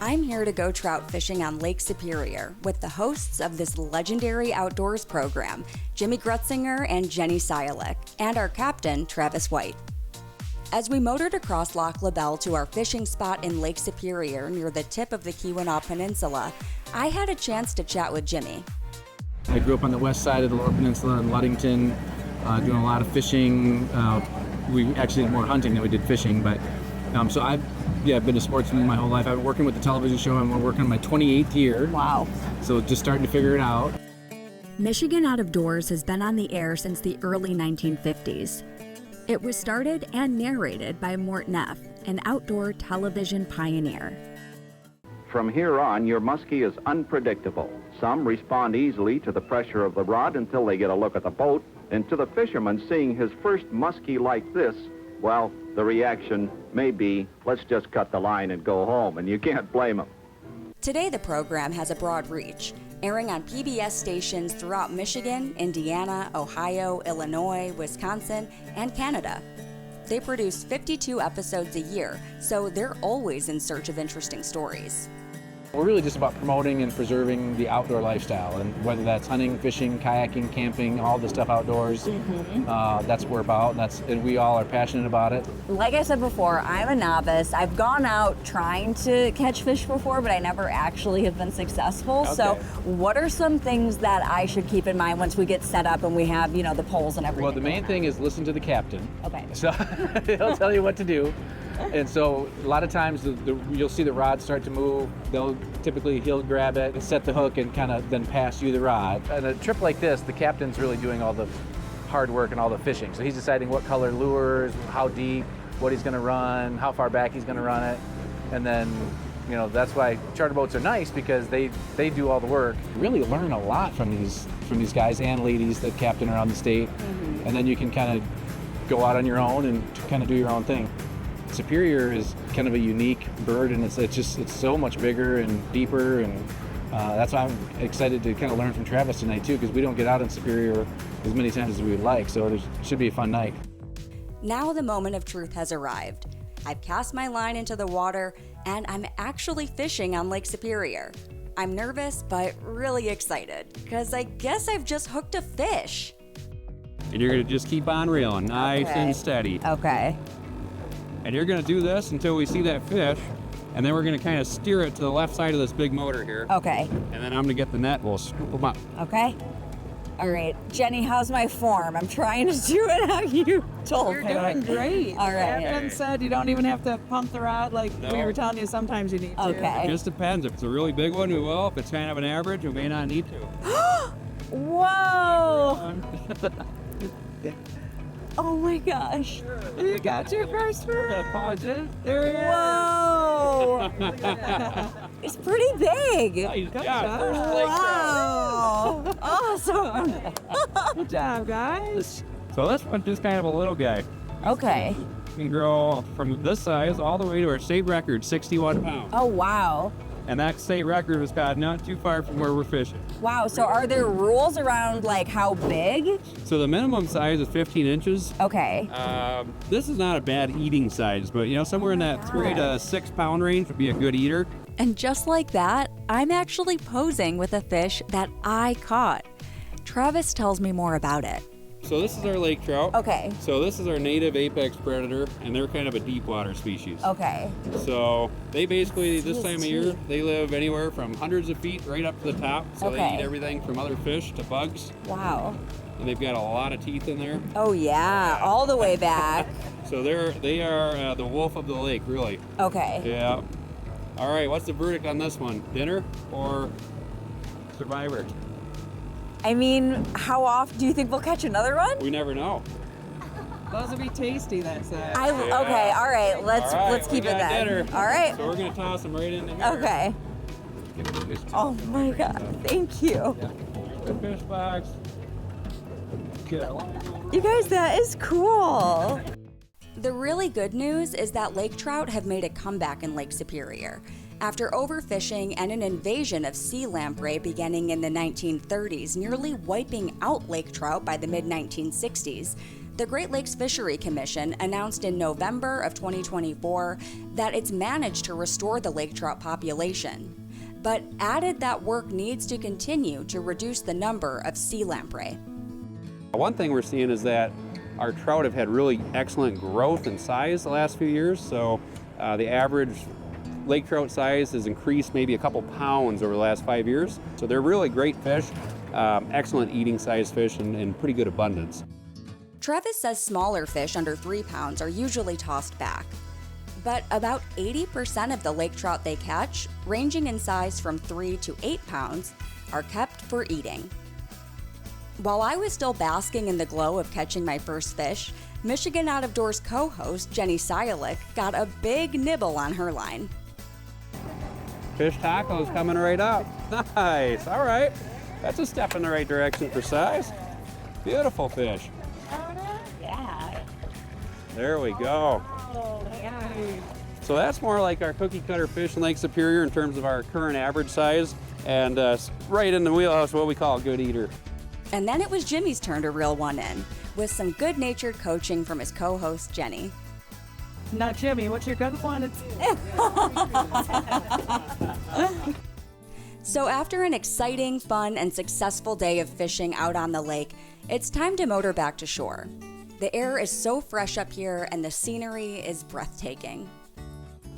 I'm here to go trout fishing on Lake Superior with the hosts of this legendary outdoors program, Jimmy Gretzinger and Jenny Ciolek, and our captain, Travis White. As we motored across Loch LaBelle to our fishing spot in Lake Superior near the tip of the Keweenaw Peninsula, I had a chance to chat with Jimmy. I grew up on the west side of the Lower Peninsula in Ludington, doing a lot of fishing. We actually did more hunting than we did fishing, but so I've been a sportsman my whole life. I've been working with the television show. I'm working on my 28th year. Wow. So just starting to figure it out. Michigan Out of Doors has been on the air since the early 1950s. It was started and narrated by Mort Neff, an outdoor television pioneer. From here on, your muskie is unpredictable. Some respond easily to the pressure of the rod until they get a look at the boat. And to the fisherman seeing his first muskie like this, well, the reaction may be, let's just cut the line and go home, and you can't blame them. Today, the program has a broad reach, airing on PBS stations throughout Michigan, Indiana, Ohio, Illinois, Wisconsin, and Canada. They produce 52 episodes a year, so they're always in search of interesting stories. We're really just about promoting and preserving the outdoor lifestyle, and whether that's hunting, fishing, kayaking, camping, all the stuff outdoors, that's what we're about, and we all are passionate about it. Like I said before, I'm a novice. I've gone out trying to catch fish before, but I never actually have been successful. Okay. So what are some things that I should keep in mind once we get set up and we have, the poles and everything? Well, the main thing is listen to the captain. Okay. So he'll tell you what to do. And so a lot of times you'll see the rod start to move. He'll grab it and set the hook and kind of then pass you the rod. On a trip like this, the captain's really doing all the hard work and all the fishing. So he's deciding what color lures, how deep, what he's going to run, how far back he's going to run it. And then, that's why charter boats are nice, because they do all the work. You really learn a lot from these guys and ladies that captain around the state. Mm-hmm. And then you can kind of go out on your own and kind of do your own thing. Superior is kind of a unique bird, and it's so much bigger and deeper, and that's why I'm excited to kind of learn from Travis tonight too, because we don't get out in Superior as many times as we would like, so it should be a fun night. Now the moment of truth has arrived. I've cast my line into the water, and I'm actually fishing on Lake Superior. I'm nervous, but really excited, because I guess I've just hooked a fish. And you're gonna just keep on reeling, nice and steady. Okay. And you're gonna do this until we see that fish, and then we're gonna kind of steer it to the left side of this big motor here. Okay. And then I'm gonna get the net, we'll scoop them up. Okay. All right. Jenny, how's my form? I'm trying to do it how you told me. You're doing great. All right. Captain said you don't even have to pump the rod like we were telling you sometimes you need to. Okay. It just depends. If it's a really big one, we will. If it's kind of an average, we may not need to. Whoa! Oh my gosh. You got your first one. There he is. Whoa! It's pretty big. Wow! Awesome. Good job, guys. So this one's just kind of a little guy. Okay. You can grow from this size all the way to our state record, 61 pounds. Oh, wow. And that state record was got not too far from where we're fishing. Wow, so are there rules around like how big? So the minimum size is 15 inches. Okay. This is not a bad eating size, but somewhere in that 3 to 6 pound range would be a good eater. And just like that, I'm actually posing with a fish that I caught. Travis tells me more about it. So this is our lake trout. Okay. So this is our native apex predator, and they're kind of a deep water species. Okay. So they basically, this time of year, they live anywhere from hundreds of feet right up to the top. So they eat everything from other fish to bugs. Wow. And they've got a lot of teeth in there. Oh yeah, all the way back. So they are the wolf of the lake, really. Okay. Yeah. All right, what's the verdict on this one? Dinner or survivor? I mean, how often do you think we'll catch another one? We never know. Those would be tasty, that's it. Okay, all right. Let's keep it then. Dinner. All right. So we're gonna toss them right in there. Okay. Oh my God! Thank you. The fish box. You guys, that is cool. The really good news is that lake trout have made a comeback in Lake Superior. After overfishing and an invasion of sea lamprey beginning in the 1930s, nearly wiping out lake trout by the mid-1960s, The Great Lakes Fishery Commission announced in November of 2024 that it's managed to restore the lake trout population, but added that work needs to continue to reduce the number of sea lamprey. One thing we're seeing is that our trout have had really excellent growth and size the last few years. So the average lake trout size has increased maybe a couple pounds over the last 5 years. So they're really great fish, excellent eating size fish and pretty good abundance. Travis says smaller fish under 3 pounds are usually tossed back, but about 80% of the lake trout they catch, ranging in size from 3 to 8 pounds, are kept for eating. While I was still basking in the glow of catching my first fish, Michigan Out of Doors co-host Jenny Ciolek got a big nibble on her line. Fish tacos coming right up. Nice, all right. That's a step in the right direction for size. Beautiful fish. Yeah. There we go. So that's more like our cookie cutter fish in Lake Superior in terms of our current average size, and right in the wheelhouse what we call a good eater. And then it was Jimmy's turn to reel one in, with some good-natured coaching from his co-host Jenny. Now, Jimmy, what's your good one? So after an exciting, fun, and successful day of fishing out on the lake, it's time to motor back to shore. The air is so fresh up here and the scenery is breathtaking.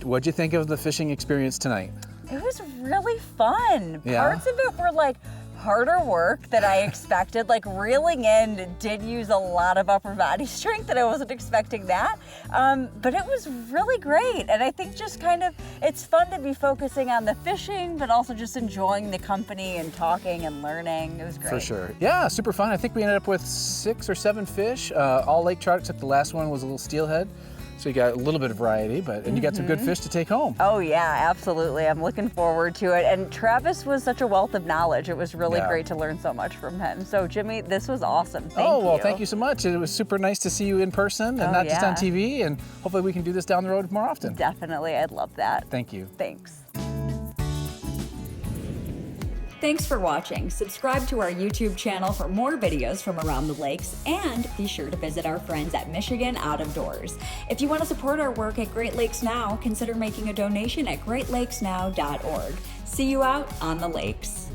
What'd you think of the fishing experience tonight? It was really fun. Yeah? Parts of it were like harder work than I expected. Like reeling in did use a lot of upper body strength and I wasn't expecting that. But it was really great. And I think just kind of, it's fun to be focusing on the fishing, but also just enjoying the company and talking and learning. It was great. For sure. Yeah, super fun. I think we ended up with 6 or 7 fish, all lake trout, except the last one was a little steelhead. So you got a little bit of variety, and you got some good fish to take home. Oh yeah, absolutely. I'm looking forward to it. And Travis was such a wealth of knowledge. It was really great to learn so much from him. So Jimmy, this was awesome. Thank you. Well, thank you so much. It was super nice to see you in person and not just on TV. And hopefully we can do this down the road more often. Definitely, I'd love that. Thank you. Thanks. Thanks for watching. Subscribe to our YouTube channel for more videos from around the lakes, and be sure to visit our friends at Michigan Out of Doors. If you want to support our work at Great Lakes Now, consider making a donation at greatlakesnow.org. See you out on the lakes.